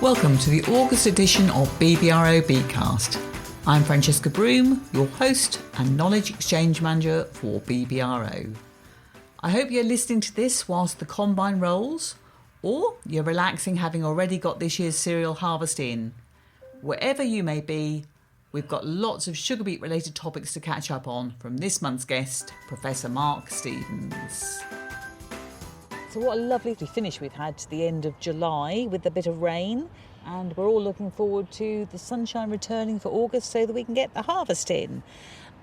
Welcome to the August edition of BBRO BeetCast. I'm Francesca Broom, your host and Knowledge Exchange Manager for BBRO. I hope you're listening to this whilst the combine rolls, or you're relaxing having already got this year's cereal harvest in. Wherever you may be, we've got lots of sugar beet related topics to catch up on from this month's guest, Professor Mark Stevens. So what a lovely finish we've had to the end of July with a bit of rain, and we're all looking forward to the sunshine returning for August so that we can get the harvest in.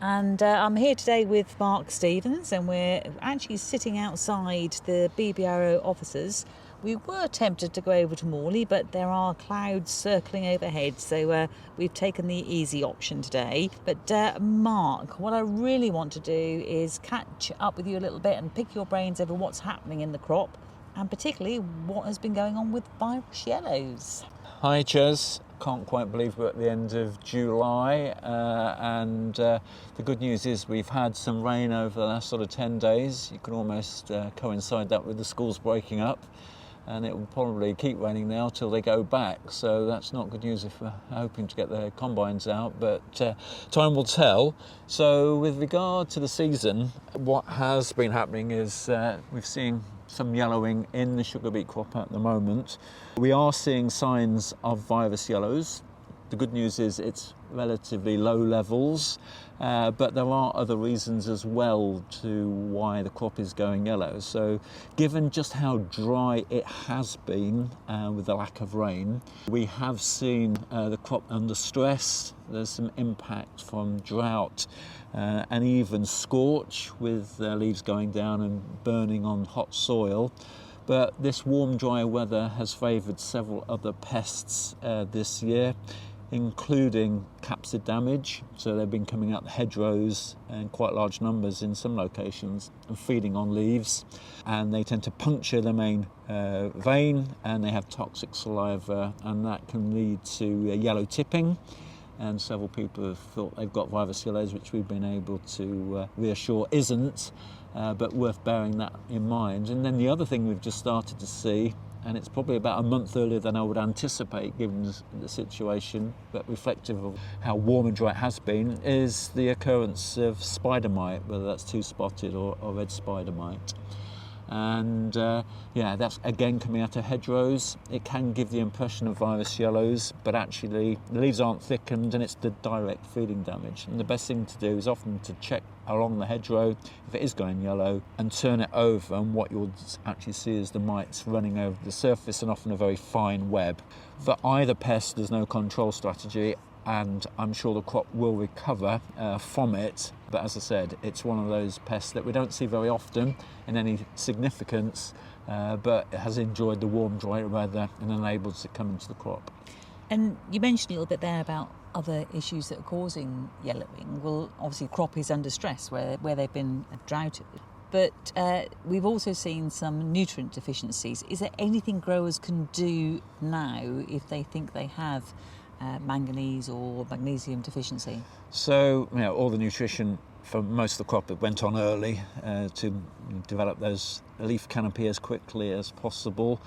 And I'm here today with Mark Stevens, and we're actually sitting outside the BBRO offices. We were tempted to go over to Morley, but there are clouds circling overhead, so we've taken the easy option today. But Mark, what I really want to do is catch up with you a little bit and pick your brains over what's happening in the crop, and particularly what has been going on with virus yellows. Hi Chaz, can't quite believe we're at the end of July, and the good news is we've had some rain over the last sort of 10 days. You can almost coincide that with the schools breaking up, and it will probably keep raining now till they go back, so that's not good news if we're hoping to get the combines out, but time will tell. So with regard to the season, what has been happening is we've seen some yellowing in the sugar beet crop at the moment. We are seeing signs of virus yellows. The good news is it's relatively low levels, but there are other reasons as well to why the crop is going yellow. So given just how dry it has been with the lack of rain, we have seen the crop under stress. There's some impact from drought and even scorch with leaves going down and burning on hot soil. But this warm, dry weather has favoured several other pests this year, including capsid damage. So they've been coming out the hedgerows in quite large numbers in some locations and feeding on leaves. And they tend to puncture the main vein, and they have toxic saliva, and that can lead to yellow tipping. And several people have thought they've got virus yellows, which we've been able to reassure isn't, but worth bearing that in mind. And then the other thing we've just started to see, and it's probably about a month earlier than I would anticipate given the situation, but reflective of how warm and dry it has been, is the occurrence of spider mite, whether that's two-spotted or red spider mite. And that's again coming out of hedgerows. It can give the impression of virus yellows, but actually the leaves aren't thickened and it's the direct feeding damage. And the best thing to do is often to check along the hedgerow if it is going yellow and turn it over, and what you'll actually see is the mites running over the surface, and often a very fine web. For either pest there's no control strategy, and I'm sure the crop will recover from it. But as I said, it's one of those pests that we don't see very often in any significance, but it has enjoyed the warm, dry weather and enabled to come into the crop. And you mentioned a little bit there about other issues that are causing yellowing. Well, obviously crop is under stress where they've been droughted. But we've also seen some nutrient deficiencies. Is there anything growers can do now if they think they have manganese or magnesium deficiency? So, all the nutrition for most of the crop went on early to develop those leaf canopy as quickly as possible.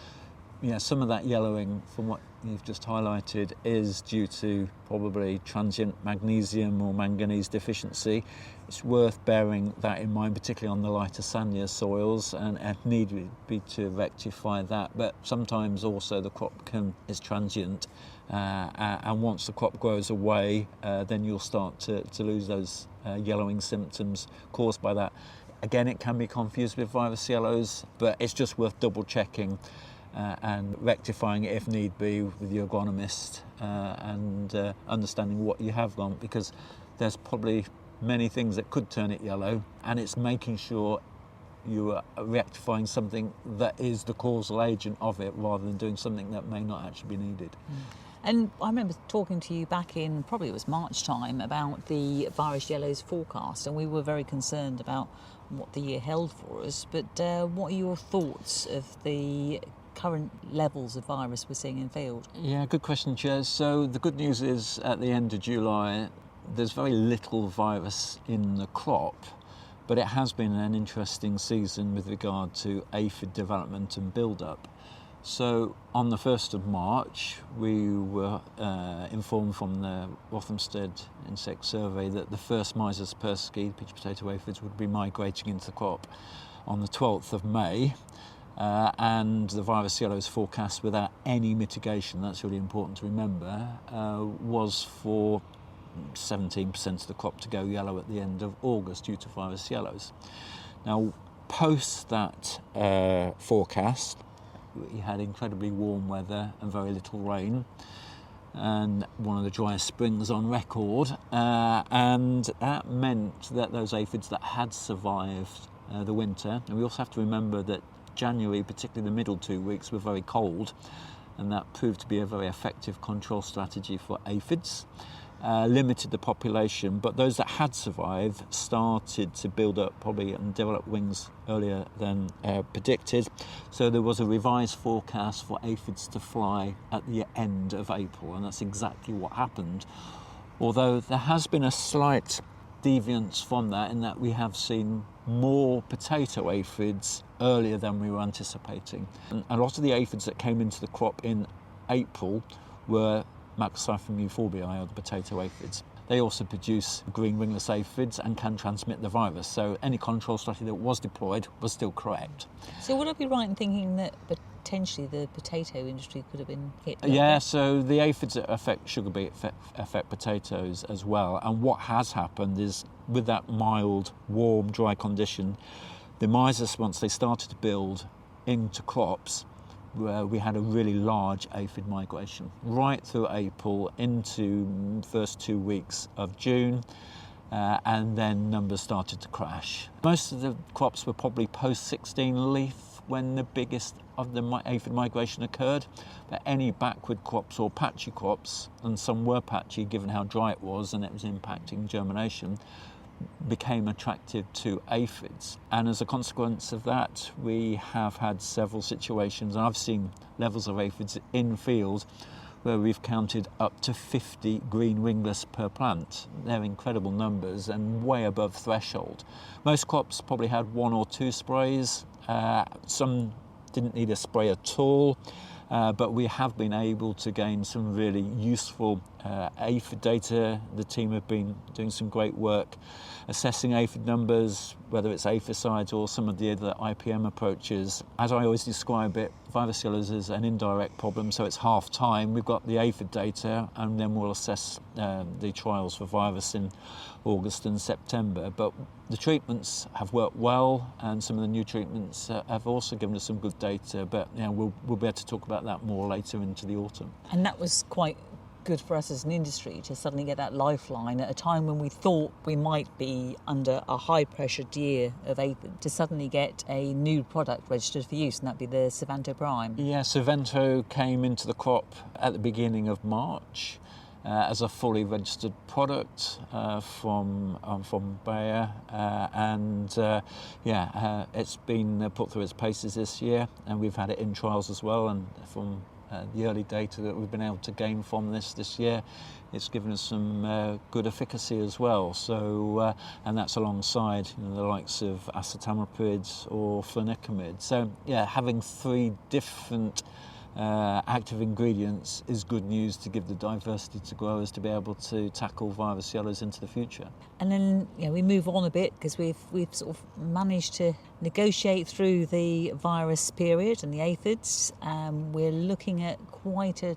Some of that yellowing from what you've just highlighted is due to probably transient magnesium or manganese deficiency. It's worth bearing that in mind, particularly on the lighter sandier soils, and need be to rectify that. But sometimes also the crop is transient, and once the crop grows away, then you'll start to lose those yellowing symptoms caused by that. Again, it can be confused with virus yellows, but it's just worth double checking and rectifying it if need be with your agronomist, and understanding what you have gone, because there's probably many things that could turn it yellow, and it's making sure you are rectifying something that is the causal agent of it rather than doing something that may not actually be needed. And I remember talking to you back in, probably it was March time, about the virus yellows forecast, and we were very concerned about what the year held for us. But what are your thoughts of the current levels of virus we're seeing in field? Yeah, good question, Chair. So the good news is at the end of July, there's very little virus in the crop, but it has been an interesting season with regard to aphid development and build-up. So on the 1st of March, we were informed from the Rothamsted Insect Survey that the first Mysis persicide, peach potato aphids, would be migrating into the crop on the 12th of May. And the virus yellows forecast without any mitigation, that's really important to remember, was for 17% of the crop to go yellow at the end of August due to virus yellows. Now, post that forecast, we had incredibly warm weather and very little rain, and one of the driest springs on record, and that meant that those aphids that had survived the winter, and we also have to remember that January, particularly the middle 2 weeks, were very cold, and that proved to be a very effective control strategy for aphids. Limited the population, but those that had survived started to build up probably and develop wings earlier than predicted. So there was a revised forecast for aphids to fly at the end of April, and that's exactly what happened. Although there has been a slight deviance from that in that we have seen more potato aphids earlier than we were anticipating. And a lot of the aphids that came into the crop in April were Macrocipher euphorbiae, or the potato aphids. They also produce green wingless aphids and can transmit the virus, so any control strategy that was deployed was still correct. So would I be right in thinking that potentially the potato industry could have been hit? Yeah, so the aphids that affect sugar beet affect potatoes as well, and what has happened is with that mild, warm, dry condition, the Mysis, once they started to build into crops, we had a really large aphid migration right through April into first 2 weeks of June, and then numbers started to crash. Most of the crops were probably post-16 leaf when the biggest of the aphid migration occurred, but any backward crops or patchy crops, and some were patchy given how dry it was and it was impacting germination, became attractive to aphids. And as a consequence of that, we have had several situations, and I've seen levels of aphids in field where we've counted up to 50 green wingless per plant. They're incredible numbers and way above threshold. Most crops probably had 1 or 2 sprays. Some didn't need a spray at all. But we have been able to gain some really useful aphid data. The team have been doing some great work assessing aphid numbers, whether it's aphicides or some of the other IPM approaches. As I always describe it, virus yellows is an indirect problem, so it's half time. We've got the aphid data, and then we'll assess the trials for virus in August and September. But the treatments have worked well, and some of the new treatments have also given us some good data, but we'll be able to talk about that more later into the autumn. And that was quite good for us as an industry to suddenly get that lifeline at a time when we thought we might be under a high-pressured year of aphid, to suddenly get a new product registered for use, and that'd be the Savento Prime. Yeah, Savento came into the crop at the beginning of March as a fully registered product from Bayer, it's been put through its paces this year, and we've had it in trials as well, and from the early data that we've been able to gain from this year, it's given us some good efficacy as well. So, and that's alongside the likes of acetamiprid or flunicamid. So, having 3 different active ingredients is good news to give the diversity to growers to be able to tackle virus yellows into the future. And then we move on a bit because we've sort of managed to negotiate through the virus period and the aphids. We're looking at quite a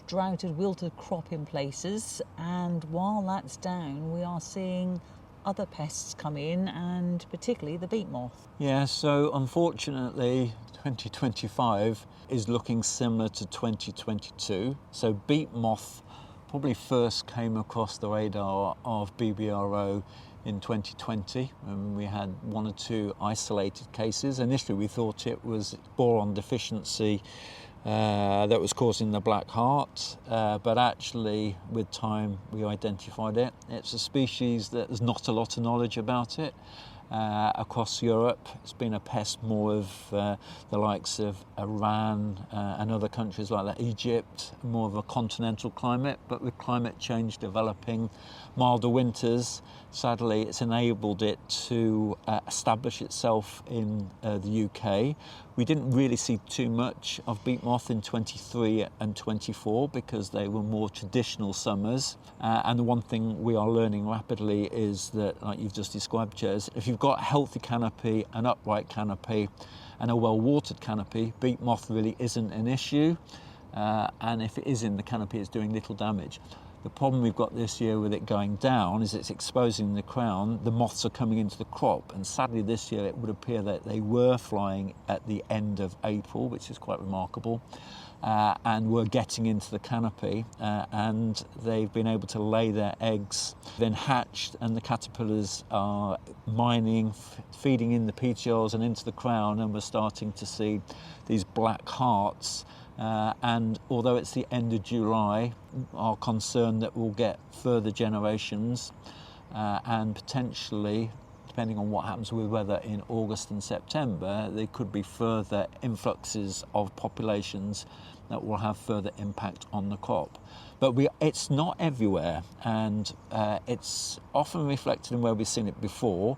droughted, wilted crop in places, and while that's down, we are seeing other pests come in, and particularly the beet moth. Yeah, so unfortunately 2025 is looking similar to 2022. So beet moth probably first came across the radar of BBRO in 2020 when we had 1 or 2 isolated cases. Initially we thought it was boron deficiency that was causing the black heart, but actually with time we identified it. It's a species that there's not a lot of knowledge about it. Across Europe, it's been a pest more of the likes of Iran and other countries like that, Egypt, more of a continental climate, but with climate change developing, milder winters, sadly it's enabled it to establish itself in the UK. We didn't really see too much of beet moth in 23 and 24 because they were more traditional summers. And the one thing we are learning rapidly is that, like you've just described, Jez, if you've got a healthy canopy, an upright canopy, and a well-watered canopy, beet moth really isn't an issue. And if it is in the canopy, it's doing little damage. The problem we've got this year with it going down is it's exposing the crown. The moths are coming into the crop, and sadly this year it would appear that they were flying at the end of April, which is quite remarkable, and were getting into the canopy, and they've been able to lay their eggs, then hatched, and the caterpillars are mining, feeding in the petioles and into the crown, and we're starting to see these black hearts. And although it's the end of July, are concerned that we'll get further generations and potentially, depending on what happens with weather in August and September, there could be further influxes of populations that will have further impact on the crop. But it's not everywhere, and it's often reflected in where we've seen it before.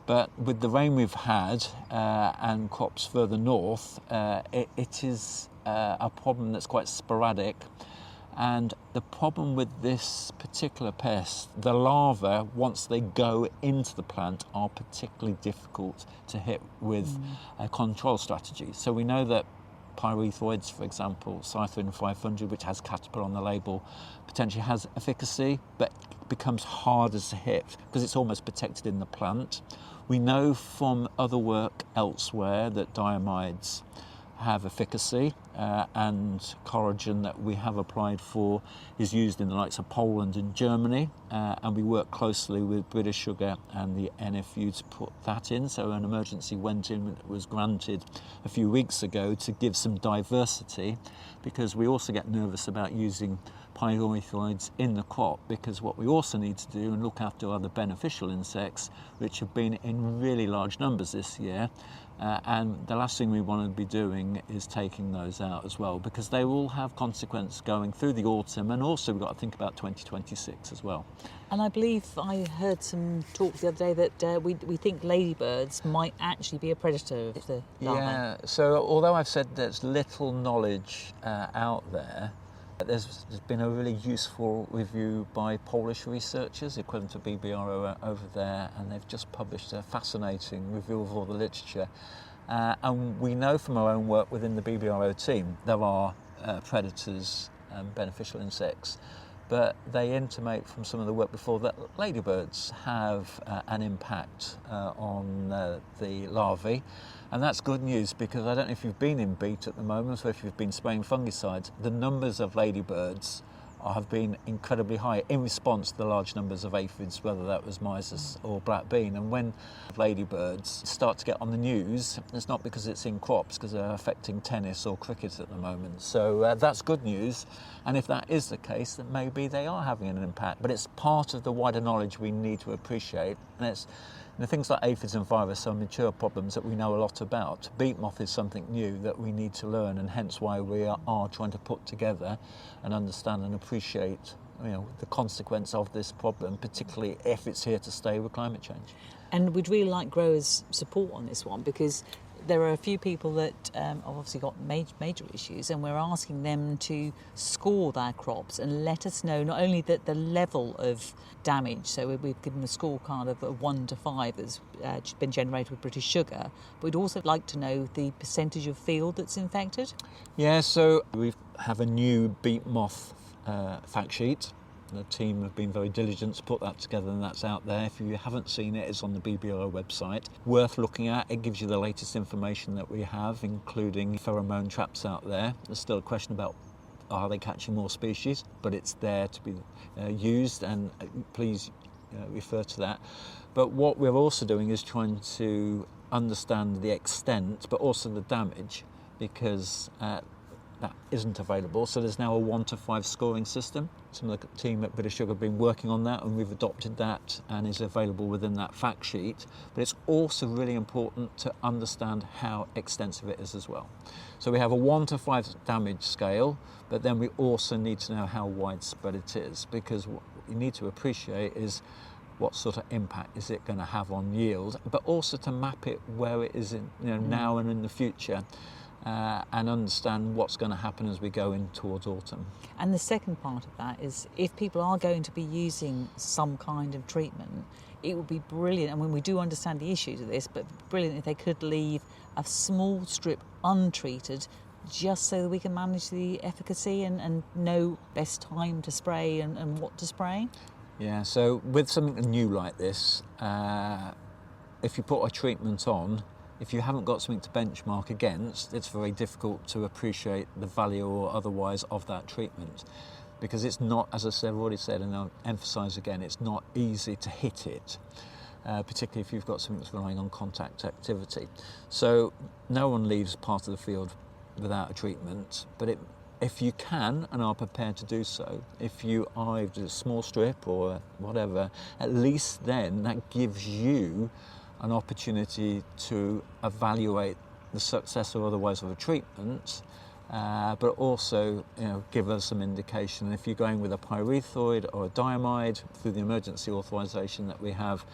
But with the rain we've had and crops further north, it is a problem that's quite sporadic. And the problem with this particular pest, the larvae, once they go into the plant, are particularly difficult to hit with a control strategy. So we know that pyrethroids, for example, Cythrin 500, which has caterpillar on the label, potentially has efficacy, but becomes harder to hit because it's almost protected in the plant. We know from other work elsewhere that diamides have efficacy, and coragen that we have applied for is used in the likes of Poland and Germany, and we work closely with British Sugar and the NFU to put that in. So an emergency went in that was granted a few weeks ago to give some diversity, because we also get nervous about using pyrethroids in the crop, because what we also need to do and look after are the beneficial insects, which have been in really large numbers this year. And the last thing we want to be doing is taking those out as well, because they will have consequence going through the autumn, and also we've got to think about 2026 as well. And I believe I heard some talk the other day that we think ladybirds might actually be a predator of the larvae. Yeah, so although I've said there's little knowledge out there, there's been a really useful review by Polish researchers, equivalent to BBRO over there, and they've just published a fascinating review of all the literature. And we know from our own work within the BBRO team there are predators and beneficial insects, but they intimate from some of the work before that ladybirds have an impact on the larvae. And that's good news, because I don't know if you've been in Beet at the moment or if you've been spraying fungicides, the numbers of ladybirds have been incredibly high in response to the large numbers of aphids, whether that was mysis or black bean. And when ladybirds start to get on the news, it's not because it's in crops, because they're affecting tennis or cricket at the moment. So that's good news. And if that is the case, then maybe they are having an impact. But it's part of the wider knowledge we need to appreciate. And it's things like aphids and virus are mature problems that we know a lot about. Beet moth is something new that we need to learn, and hence why we are trying to put together and understand and appreciate, the consequence of this problem, particularly if it's here to stay with climate change. And we'd really like growers' support on this one, because there are a few people that have obviously got major issues, and we're asking them to score their crops and let us know not only that the level of damage, so we've given a scorecard of a 1 to 5 that's been generated with British Sugar, but we'd also like to know the percentage of field that's infected. Yeah, so we have a new beet moth fact sheet. The team have been very diligent to put that together, and that's out there. If you haven't seen it, it's on the BBRO website. Worth looking at. It gives you the latest information that we have, including pheromone traps out there. There's still a question about are they catching more species, but it's there to be used, and please refer to that. But what we're also doing is trying to understand the extent, but also the damage, because that isn't available. So there's now a 1 to 5 scoring system. Some of the team at British Sugar have been working on that, and we've adopted that and is available within that fact sheet. But it's also really important to understand how extensive it is as well. So we have a 1 to 5 damage scale, but then we also need to know how widespread it is, because what you need to appreciate is what sort of impact is it going to have on yield, but also to map it where it is in, now and in the future, and understand what's going to happen as we go in towards autumn. And the second part of that is, if people are going to be using some kind of treatment, it would be brilliant, and when we do understand the issues of this, but brilliant if they could leave a small strip untreated, just so that we can manage the efficacy and know best time to spray and what to spray. Yeah, so with something new like this, if you put a treatment on, if you haven't got something to benchmark against, it's very difficult to appreciate the value or otherwise of that treatment. Because it's not, as I've already said, and I'll emphasise again, it's not easy to hit it, particularly if you've got something that's relying on contact activity. So no one leaves part of the field without a treatment, but if you can and are prepared to do so, if you either do a small strip or whatever, at least then that gives you an opportunity to evaluate the success or otherwise of a treatment, but also give us some indication. If you're going with a pyrethroid or a diamide through the emergency authorisation that we have,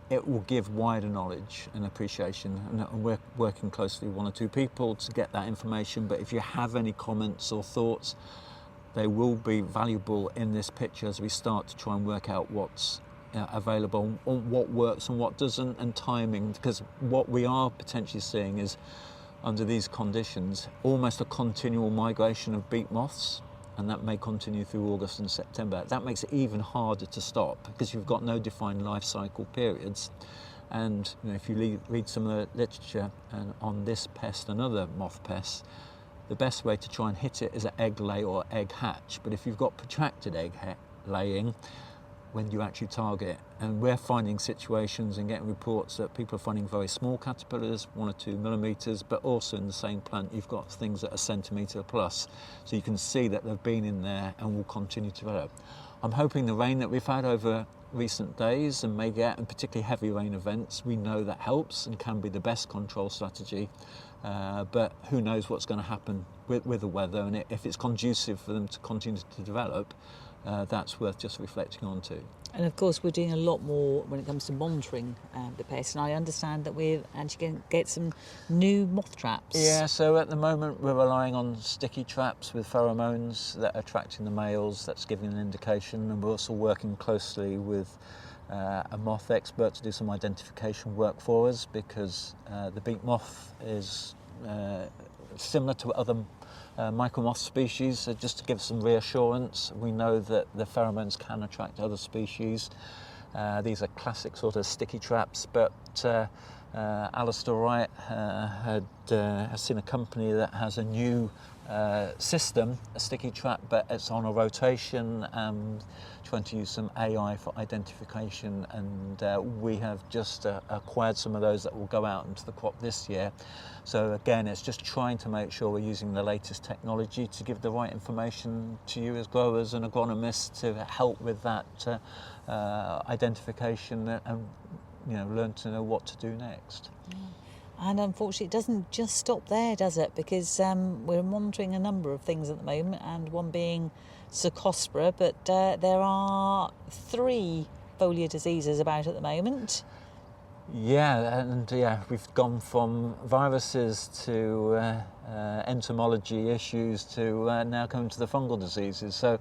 it will give wider knowledge and appreciation, and we're working closely with one or two people to get that information. But if you have any comments or thoughts, they will be valuable in this picture as we start to try and work out what's available, on what works and what doesn't, and timing, because what we are potentially seeing is, under these conditions, almost a continual migration of beet moths, and that may continue through August and September. That makes it even harder to stop because you've got no defined life cycle periods. And if you read some of the literature on this pest and other moth pests, the best way to try and hit it is an egg lay or egg hatch. But if you've got protracted egg laying, when do you actually target? And we're finding situations and getting reports that people are finding very small caterpillars, 1 or 2 millimetres, but also in the same plant you've got things that are centimetre plus. So you can see that they've been in there and will continue to develop. I'm hoping the rain that we've had over recent days and may get, and particularly heavy rain events, we know that helps and can be the best control strategy. But who knows what's going to happen with the weather, and if it's conducive for them to continue to develop, that's worth just reflecting on too. And of course we're doing a lot more when it comes to monitoring the pests, and I understand that we're actually going to get some new moth traps. Yeah, so at the moment we're relying on sticky traps with pheromones that are attracting the males. That's giving an indication, and we're also working closely with a moth expert to do some identification work for us, because the beet moth is similar to other micromoth species. So just to give some reassurance, we know that the pheromones can attract other species. These are classic sort of sticky traps, but Alistair Wright has seen a company that has a new system, a sticky trap, but it's on a rotation, trying to use some AI for identification, and we have just acquired some of those that will go out into the crop this year. So again, it's just trying to make sure we're using the latest technology to give the right information to you as growers and agronomists to help with that identification and learn to know what to do next. Yeah. And unfortunately it doesn't just stop there, does it? Because we're monitoring a number of things at the moment, and one being Cercospora, but there are 3 foliar diseases about at the moment. Yeah, and we've gone from viruses to entomology issues to now coming to the fungal diseases. So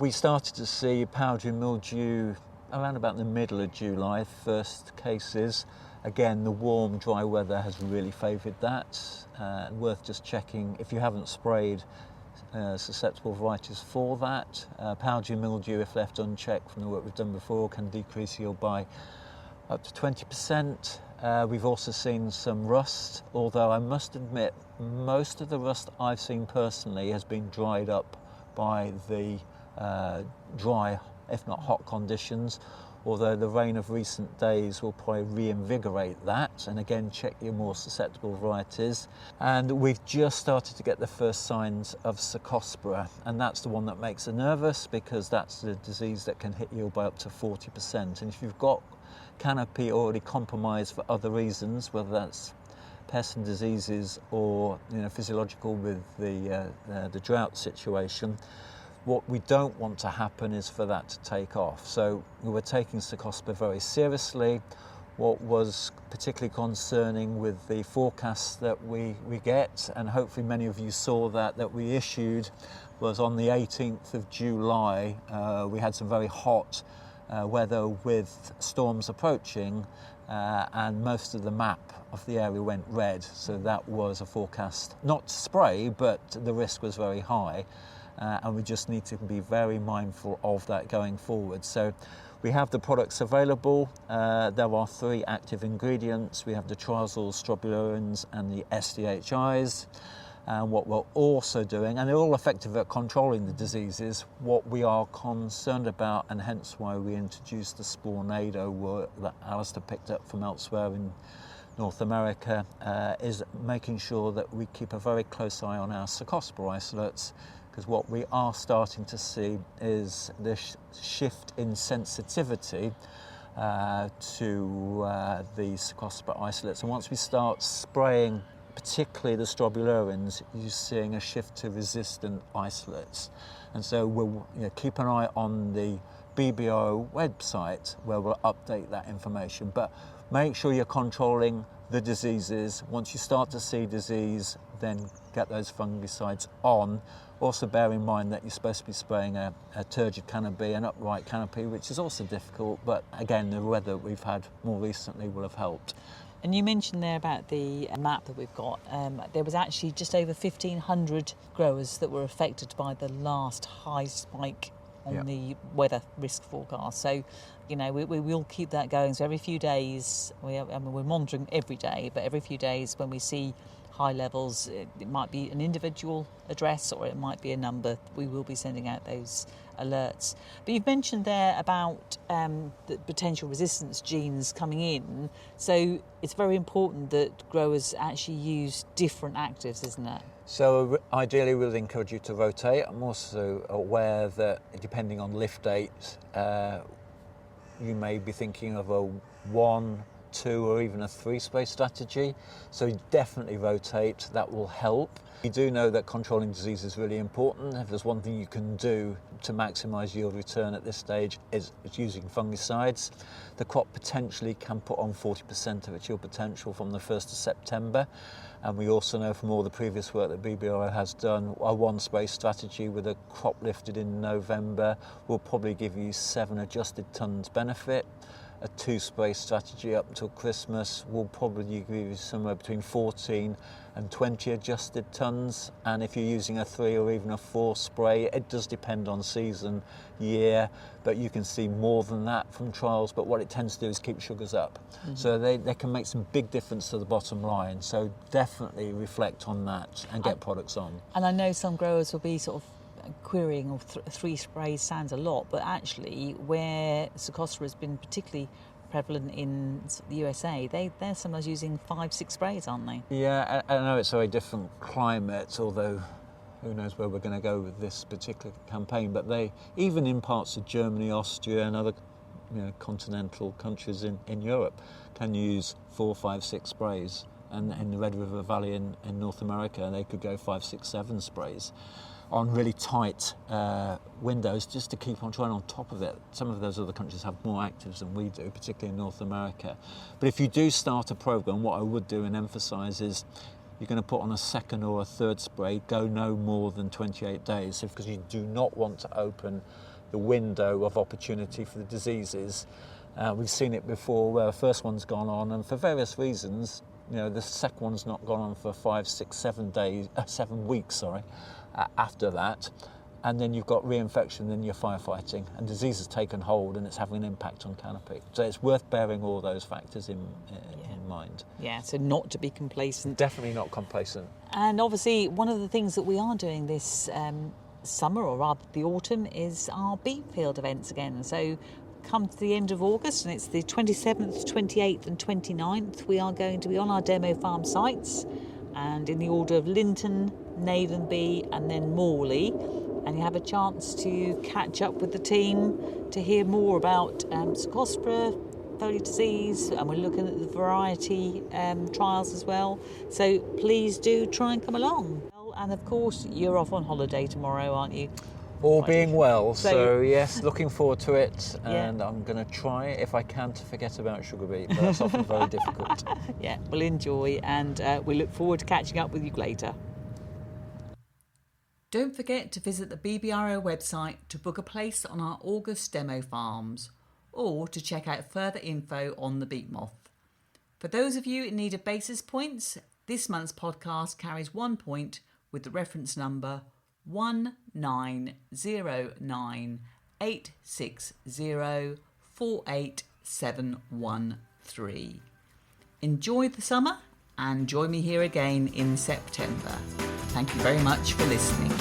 we started to see powdery mildew around about the middle of July, first cases. Again, the warm, dry weather has really favoured that. Worth just checking if you haven't sprayed susceptible varieties for that. Powdery mildew, if left unchecked from the work we've done before, can decrease yield by up to 20%. We've also seen some rust, although I must admit most of the rust I've seen personally has been dried up by the dry, if not hot conditions, although the rain of recent days will probably reinvigorate that. And again, check your more susceptible varieties. And we've just started to get the first signs of Cercospora, and that's the one that makes us nervous, because that's the disease that can hit yield by up to 40%. And if you've got canopy already compromised for other reasons, whether that's pests and diseases or physiological with the drought situation, What we don't want to happen is for that to take off. So we were taking Cercospora very seriously. What was particularly concerning with the forecasts that we get, and hopefully many of you saw that we issued, was on the 18th of July. We had some very hot weather with storms approaching, and most of the map of the area went red. So that was a forecast, not to spray, but the risk was very high. And we just need to be very mindful of that going forward. So we have the products available. There are 3 active ingredients. We have the triazole, strobilurins and the SDHIs. And what we're also doing, and they're all effective at controlling the diseases, what we are concerned about, and hence why we introduced the Spornado work that Alistair picked up from elsewhere in North America, is making sure that we keep a very close eye on our Cercospora isolates, because what we are starting to see is this shift in sensitivity to the Cercospora isolates. And once we start spraying particularly the strobilurins, you're seeing a shift to resistant isolates. And so we'll keep an eye on the BBRO website where we'll update that information. But make sure you're controlling the diseases. Once you start to see disease, then get those fungicides on. Also bear in mind that you're supposed to be spraying a turgid canopy, an upright canopy, which is also difficult, but again, the weather we've had more recently will have helped. And you mentioned there about the map that we've got. There was actually just over 1,500 growers that were affected by the last high spike on the weather risk forecast. So, we will keep that going. So every few days, we're monitoring every day, but every few days when we see high levels, it might be an individual address or it might be a number, we will be sending out those alerts. But you've mentioned there about the potential resistance genes coming in, so it's very important that growers actually use different actives, isn't it? So ideally we'll encourage you to rotate. I'm also aware that depending on lift date, you may be thinking of a 1, 2 or even a 3 spray strategy. So definitely rotate, that will help. We do know that controlling disease is really important. If there's one thing you can do to maximise yield return at this stage is using fungicides. The crop potentially can put on 40% of its yield potential from the 1st of September. And we also know from all the previous work that BBRO has done, a 1 spray strategy with a crop lifted in November will probably give you 7 adjusted tonnes benefit. A 2 spray strategy up until Christmas will probably give you somewhere between 14 and 20 adjusted tonnes. And if you're using a 3 or even a 4 spray, it does depend on season, year, but you can see more than that from trials. But what it tends to do is keep sugars up. Mm-hmm. So they can make some big difference to the bottom line. So definitely reflect on that and get products on. And I know some growers will be sort of querying, or 3 sprays sounds a lot, but actually where Cercospora has been particularly prevalent in the USA, they're sometimes using 5, 6 sprays, aren't they? Yeah, I know it's a very different climate, although who knows where we're going to go with this particular campaign, but they, even in parts of Germany, Austria and other continental countries in Europe, can use 4, 5, 6 sprays. And in the Red River Valley in North America, they could go 5, 6, 7 sprays on really tight windows, just to keep on trying on top of it. Some of those other countries have more actives than we do, particularly in North America. But if you do start a program, what I would do and emphasize is you're going to put on a 2nd or a 3rd spray, go no more than 28 days, because you do not want to open the window of opportunity for the diseases. We've seen it before where the first one's gone on, and for various reasons, the second one's not gone on for 5, 6, 7 weeks, after that, and then you've got reinfection, then you're firefighting, and disease has taken hold and it's having an impact on canopy. So it's worth bearing all those factors in mind. Yeah, so not to be complacent. Definitely not complacent. And obviously one of the things that we are doing this summer, or rather the autumn, is our beet field events again. So come to the end of August, and it's the 27th, 28th and 29th, we are going to be on our demo farm sites, and in the order of Linton, Navenby and then Morley, and you have a chance to catch up with the team to hear more about Cercospora, foliar disease, and we're looking at the variety trials as well. So please do try and come along. And of course, you're off on holiday tomorrow, aren't you? All I being do. well, So- so yes, looking forward to it, Yeah. and I'm going to try, if I can, to forget about sugar beet, but that's often very difficult. Yeah, we'll enjoy, and we look forward to catching up with you later. Don't forget to visit the BBRO website to book a place on our August demo farms, or to check out further info on the beet moth. For those of you in need of basis points, this month's podcast carries 1 point with the reference number 1909860487113. Enjoy the summer and join me here again in September. Thank you very much for listening.